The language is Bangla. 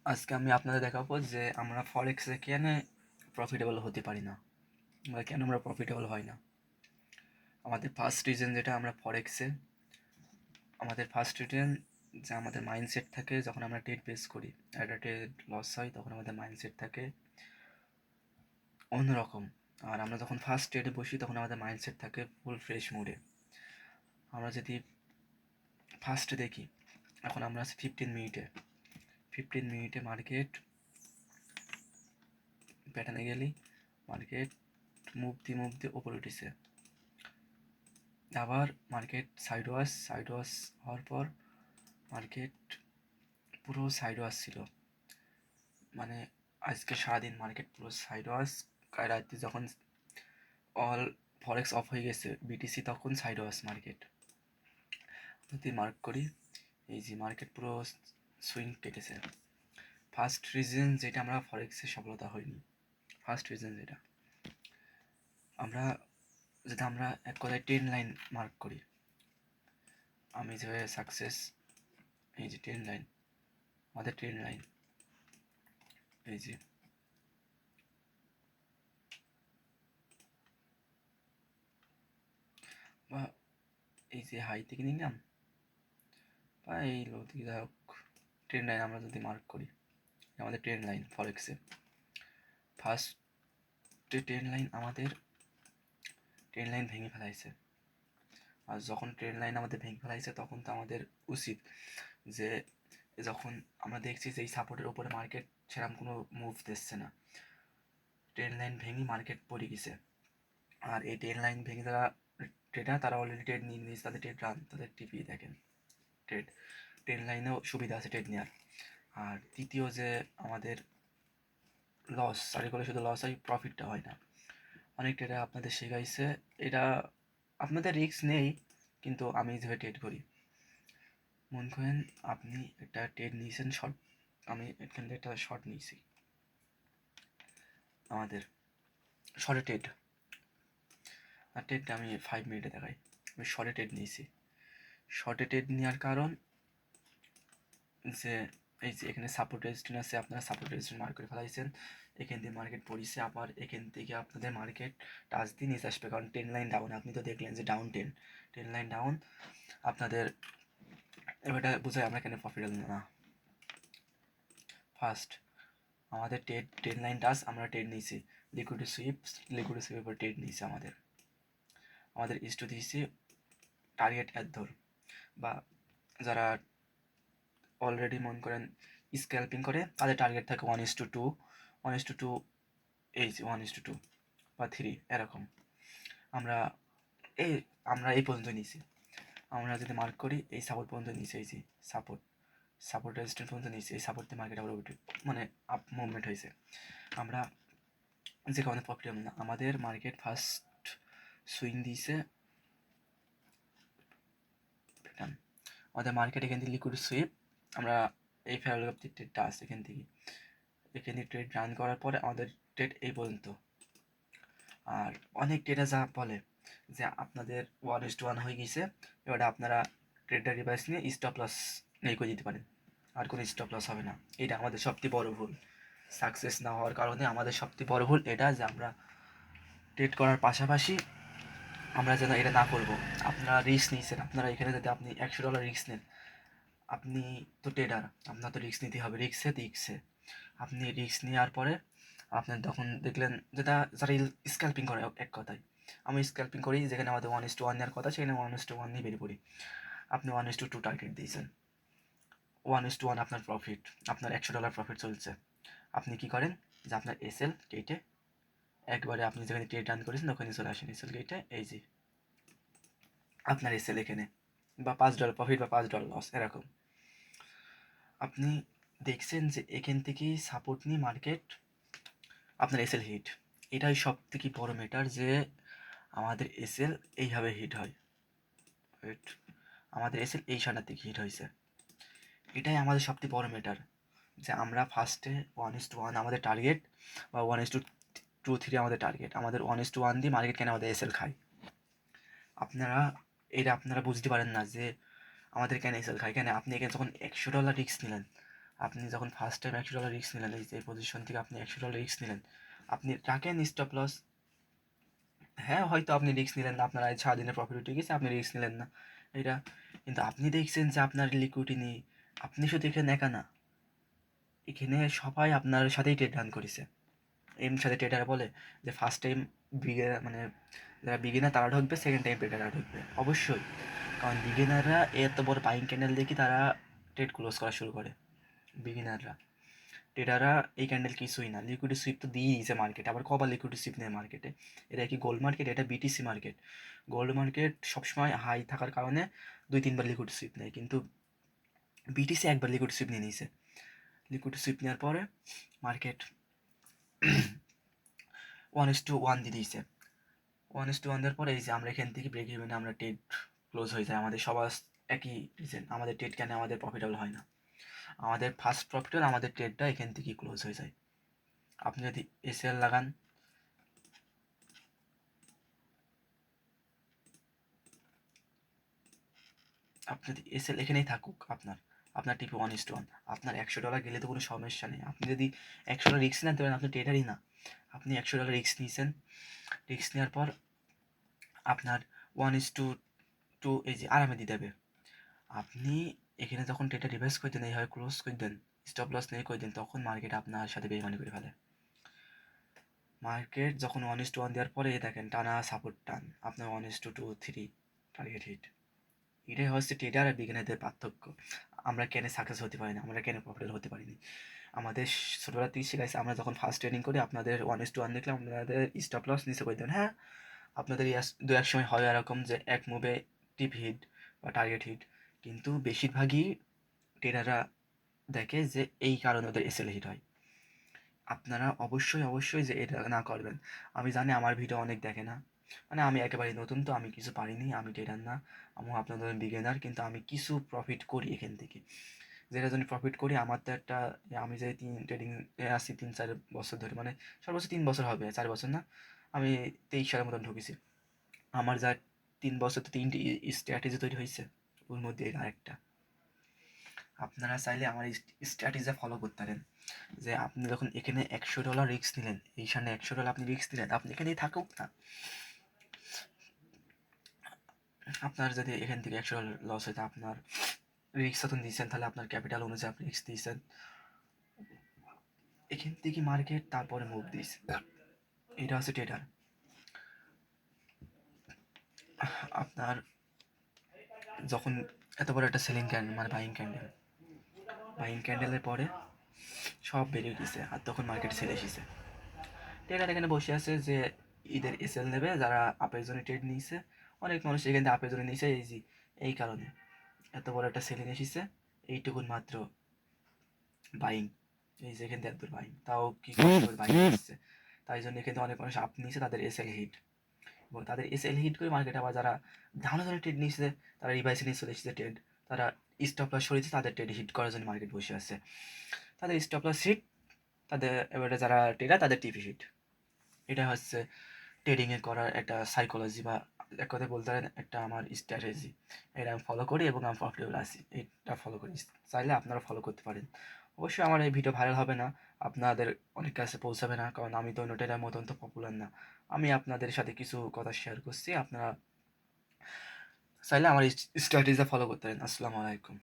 আজকে আমি আপনাদের দেখাবো যে আমরা ফরেক্সে কেন প্রফিটেবল হতে পারি না বা কেন আমরা প্রফিটেবল হয় না। আমাদের ফার্স্ট রিজন যেটা আমরা ফরেক্সে আমাদের ফার্স্ট রিজন যে আমাদের মাইন্ডসেট থাকে যখন আমরা ট্রেড বেস করি, একটা ট্রেড লস হয় তখন আমাদের মাইন্ডসেট থাকে অন্যরকম। আর আমরা যখন ফার্স্ট ট্রেডে বসি তখন আমাদের মাইন্ডসেট থাকে ফুল ফ্রেশ মুডে। আমরা যদি ফার্স্টে দেখি, এখন আমরা আছি 15 মিনিটে মার্কেট প্যাটার্নে গেলি, মার্কেট মুভ দিয়ে ওপরে উঠেছে, আবার মার্কেট সাইড ওয়াশ হওয়ার পর মার্কেট পুরো সাইড ওয়াশ ছিল, মানে আজকে সারাদিন মার্কেট পুরো সাইড ওয়াশ। রাতে যখন অল ফরেক্স অফ হয়ে গেছে বিটিসি তখন সাইড ওয়াশ মার্কেট। যদি মার্ক করি, এই যে মার্কেট পুরো সুইং কেটেছে। ফার্স্ট রিজন যেটা আমরা ফরেক্সে সফলতা হয়নি, ফার্স্ট রিজন যেটা আমরা এক কথায় ট্রেন লাইন মার্ক করি, আমি যেভাবে সাকসেস, এই যে ট্রেন লাইন, আমাদের ট্রেন লাইন এই যে বা এই যে হাই থেকে নিলাম বা এই লো থেকে, যাই হোক ট্রেন লাইন আমরা যদি মার্ক করি, আমাদের ট্রেন লাইন ফরেক্সে ফার্স্টে ট্রেন লাইন ভেঙে ফেলাইছে। আর যখন ট্রেন লাইন আমাদের ভেঙে ফেলাইছে তখন তো আমাদের উচিত যে যখন আমরা দেখছি যে এই সাপোর্টের উপরে মার্কেট সেরকম কোনো মুভ দিচ্ছে না, ট্রেন লাইন ভেঙে মার্কেট পড়ে গেছে। আর এই ট্রেন লাইন ভেঙে ট্রেডার তারা অলরেডি ট্রেড নিয়ে নিয়েছে, তাদের ট্রেড রান, তাদের টিপি দেখেন ট্রেন লাইনেও সুবিধা আছে ট্রেড নেওয়ার। আর তৃতীয় যে আমাদের লস, সারি করে শুধু লস হয়, প্রফিটটা হয় না। অনেক ট্রেডার আপনাদের শেখাইছে, এটা আপনাদের রিস্ক নেই, কিন্তু আমি যেভাবে ট্রেড করি, মনে করেন আপনি একটা ট্রেড নিয়েছেন শর্ট, আমি এখান থেকে একটা শর্ট নিয়েছি, আমাদের শর্টে ট্রেড, আর ট্রেডটা আমি 5 মিনিটে দেখাই। আমি শর্টে ট্রেড নিয়েছি, শর্টে ট্রেড নেওয়ার কারণ যে এই যে এখানে সাপোর্ট রেজিস্ট্যান্স আছে, আপনারা সাপোর্ট রেজিস্ট্যান্স মার্ক করে ফেলাইছেন, এখান থেকে মার্কেট পড়িছে, আবার এখান থেকে আপনাদের মার্কেট টাচ দিয়ে নিচে আসবে, কারণ টেন লাইন ডাউন, আপনি তো দেখলেন যে ডাউন টেন লাইন ডাউন আপনাদের। এবারটা বোঝায় আমরা কেন প্রফিটেবল না। ফার্স্ট আমাদের টেন লাইন টাচ, আমরা ট্রেড নিয়েছি, লিকুইডিটি সুইপ উপর ট্রেড নিয়েছি, আমাদের ইস্টু দিয়েছি টার্গেট এত ধর, বা যারা অলরেডি মনে করেন স্ক্যাল্পিং করে তাদের টার্গেট থাকে 1:2, 1:2, এই যে 1:2 বা 3 এরকম। আমরা এই পর্যন্ত নিয়েছি, আমরা যদি মার্ক করি এই সাপোর্ট পর্যন্ত নিয়েছি, এই যে সাপোর্ট রেজিস্ট্যান্স পর্যন্ত নিয়েছি, এই সাপোর্ট দিয়ে মার্কেট আবার উঠে মানে আপ মুভমেন্ট হয়েছে। আমরা যে কারণে প্রফিটেবল না, আমাদের মার্কেট ফার্স্ট সুইং দিয়েছে, আমাদের মার্কেট এখান থেকে লিকুইড সুইপ, আমরা এই ফেয়ার অফ ট্রেডটা আছে এখান থেকে ট্রেড রান করার পরে আমাদের ট্রেড এই পর্যন্ত। আর অনেক ট্রেডার যা বলে যে আপনাদের 1:1 হয়ে গেছে, এবার আপনারা ট্রেডটা রিভাইস নিয়ে স্টপ লস নেই করে দিতে পারেন, আর কোনো স্টপ লস হবে না। এটা আমাদের সবথেকে বড় ভুল, সাকসেস না হওয়ার কারণে আমাদের সবথেকে বড় ভুল এটা, যে আমরা ট্রেড করার পাশাপাশি আমরা যেন এটা না করবো। আপনারা রিস্ক নিয়েছেন, আপনারা এখানে যদি আপনি $100 রিস্ক নেন, আপনি তো ট্রেডার, আপনার তো রিস্ক নিতে হবে, রিস্কে আপনি রিস্ক নেওয়ার পরে আপনার তখন দেখলেন যেটা যারা স্ক্যাল্পিং করে, এক কথায় আমি স্ক্যাল্পিং করি, যেখানে আমাদের 1:1 নেওয়ার কথা সেখানে 1:1 নিয়ে বেরিয়ে পড়ি। আপনি 1:2 টার্গেট দিয়েছেন, 1:1 আপনার প্রফিট, আপনার $100 প্রফিট চলছে, আপনি কি করেন যে আপনার এসএল কেটে একবারে আপনি যেখানে ট্রেড রান করেছেন ওখানে চলে আসেন, এসএল কেটে এই যে আপনার এসএল এখানে, বা $5 প্রফিট বা $5 লস এরকম। আপনি দেখছেন যে এখান থেকেই সাপোর্ট নিয়ে মার্কেট আপনার এসএল হিট, এটাই সব থেকে বড় ম্যাটার, যে আমাদের এসএল এইভাবে হিট হয়, আমাদের এসএল এই সাটার থেকে হিট হয়েছে, এটাই আমাদের সবথেকে বড় ম্যাটার, যে আমরা ফার্স্টে 1:1 আমাদের টার্গেট, বা 1:2, 3 আমাদের টার্গেট, আমাদের 1:1 দিয়ে মার্কেট কেন আমাদের এসএল খায়। আপনারা বুঝতে পারেন না যে আমাদের কেন এসএল খায়, কেন আপনি এখানে যখন $100 রিস্ক নিলেন, আপনি যখন ফার্স্ট টাইম $100 রিস্ক নিলেন, এই পজিশন থেকে আপনি $100 রিস্ক নিলেন, আপনি রাখেন স্টপ লস। হ্যাঁ, হয়তো আপনি রিস্ক নিলেন না, আপনার আজ 6 দিনের প্রফিট উঠে গেছে, আপনি রিস্ক নিলেন না এটা, কিন্তু আপনি দেখছেন যে আপনার লিকুইডিটি নেই। আপনি শুধু এখানে একা না, এখানে সবাই আপনার সাথেই ট্রেড রান করেছে। এর সাথে ট্রেডার বলে যে ফার্স্ট টাইম মানে যারা বিগিনার তারা ঢুকবে, সেকেন্ড টাইম ট্রেডাররা ঢুকবে অবশ্যই, কারণ বিগিনাররা এত বড় বাইং ক্যান্ডেল দেখি তারা ট্রেড ক্লোজ করা শুরু করে। বিগিনাররা, ট্রেডাররা এই ক্যান্ডেল কিছুই না, লিকুইড সুইপ তো দিয়েই দিয়েছে মার্কেট, আবার কবার লিকুইড সুইপ নেয় মার্কেটে। এটা কি গোল্ড মার্কেট? এটা বিটিসি মার্কেট। গোল্ড মার্কেট সবসময় হাই থাকার কারণে 2-3 বার লিকুইড সুইপ নেয়, কিন্তু বিটিসি একবার লিকুইড সুইপ নিয়ে নিয়েছে। লিকুইড সুইপ নেওয়ার পরে মার্কেট 1:1 দিয়ে দিয়েছে। 1:1 দেওয়ার পরে এই যে আমরা এখান থেকে ব্রেক ইভেনে আমরা ট্রেড ক্লোজ হয়ে যায়, আমাদের সবার একই রিজন, আমাদের ট্রেড কেন আমাদের প্রফিটেবল হয় না, আমাদের ফার্স্ট প্রফিটেবল আমাদের ট্রেডটা এখান থেকেই ক্লোজ হয়ে যায়। আপনি যদি এসএল লাগান, আপনি যদি এসএল এখানেই থাকুক, আপনার টিপি 1:1, আপনার $100 গেলে তো কোনো সমস্যা নেই। আপনি যদি $100 রিস্ক নেন তবে আপনি ট্রেডারই না, আপনি $100 রিস্ক নিয়েছেন। রিস্ক নেওয়ার পর আপনার 1:2 এই যে আরামে দিয়ে দেবে। আপনি এখানে যখন ট্রেডটা রিভার্স করে দেন, এইভাবে ক্লোজ করে দেন, স্টপ লস নিয়ে করে দেন, তখন মার্কেট আপনার সাথে বেইমানি করে ফেলে। মার্কেট যখন 1:1 দেওয়ার পরে দেখেন টানা সাপোর্ট টান, আপনার 1:2-3 টার্গেট হিট। এটাই হচ্ছে ট্রেডার আর বিগিনারদের পার্থক্য। আমরা কেন সাকসেস হতে পারি না, আমরা কেন প্রফিটেবল হতে পারিনি। আমাদের ছোটোবেলা থেকে শিখাইছে, আমরা যখন ফার্স্ট ট্রেনিং করি আপনাদের 1:1 দেখলে আপনাদের স্টপ লস নিচে করে দেন। হ্যাঁ, আপনাদের দু এক সময় হয় এরকম যে এক মুভে টিপ হিট বা টার্গেট হিট, কিন্তু বেশিরভাগই ট্রেডাররা দেখে যে এই কারণে ওদের এসএল হিট হয়। আপনারা অবশ্যই যে এটা না করবেন। আমি জানি আমার ভিডিও অনেক দেখে না, মানে আমি একেবারে নতুন, তো আমি কিছু পারিনি, আমি ট্রেডার না, আমি আপনাদের বিগিনার, কিন্তু আমি কিছু প্রফিট করি এখান থেকে। যেটা জন্য প্রফিট করি, আমার তো একটা, আমি যে ট্রেডিং আছি 3-4 বছর ধরে, মানে সর্বোচ্চ 3 বছর হবে, 4 বছর না, আমি 23 সালের মতন ঢুকেছি। আমার যা 3 বছর তো 3টি স্ট্র্যাটেজি তৈরি হয়েছে, ওর মধ্যে এটা আরেকটা। আপনারা চাইলে আমার এই স্ট্র্যাটেজি ফলো করতে পারেন, যে আপনি যখন এখানে $100 রিস্ক নিলেন, এইখানে $100 আপনি রিস্ক নিলেন, আপনি এখানেই থাকুক না, আপনার যদি এখান থেকে $100 লস হয়, আপনার রিস্ক যখন দিয়েছেন, তাহলে আপনার ক্যাপিটাল অনুযায়ী আপনি রিস্ক দিয়েছেন, এখান থেকে মার্কেট তারপরে মুভ দিয়েছে। এটা হচ্ছে ট্রেডার। আপনার যখন এত বড় একটা সেলিং ক্যান্ডেল, মানে বাইং ক্যান্ডেলের পরে সব বেরিয়ে গেছে, আর তখন মার্কেট সেল এসেছে। ট্রেডার এখানে বসে আছে যে ঈদের এসএল নেবে, যারা আপের জন্য ট্রেড নিয়েছে, অনেক মানুষ এখান থেকে আপের জন্য নিয়েছে, এই কারণে এত বড় একটা সেলিং এসেছে, এইটুকুন মাত্র বাইং, এই যে এখান থেকে এত বাইং, তাও কি করে বাইং এসেছে, তাই জন্য এখানে অনেক মানুষ আপ নিয়েছে, তাদের এসএল হিট, এবং তাদের এসএল হিট করে মার্কেট, আবার যারা ধারণা ধরে ট্রেড নিয়েছে, তারা রিভাইসে নিয়ে চলে এসেছে ট্রেড, তারা স্টপ লস সরিয়েছে, তাদের ট্রেড হিট করার জন্য মার্কেট বসে আছে, তাদের স্টপ লস হিট, তাদের এবারে যারা ট্রেডার তাদের টিপি হিট। এটা হচ্ছে ট্রেডিংয়ে করার একটা সাইকোলজি, বা এক কথায় বলতে পারেন একটা আমার স্ট্র্যাটেজি। এটা আমি ফলো করি এবং আমি প্রফিটেবল আছি, এটা ফলো করি, চাইলে আপনারা ফলো করতে পারেন। অবশ্যই আমার এই ভিডিও ভাইরাল হবে না, আপনাদের অনেক কাছে পৌঁছাবে না, কারণ আমি তো নোটেরার মতন তো পপুলার না। আমি আপনাদের সাথে কিছু কথা শেয়ার করছি, আপনারা চাইলে আমার স্ট্র্যাটেজি ফলো করতে পারেন। আসসালামু আলাইকুম।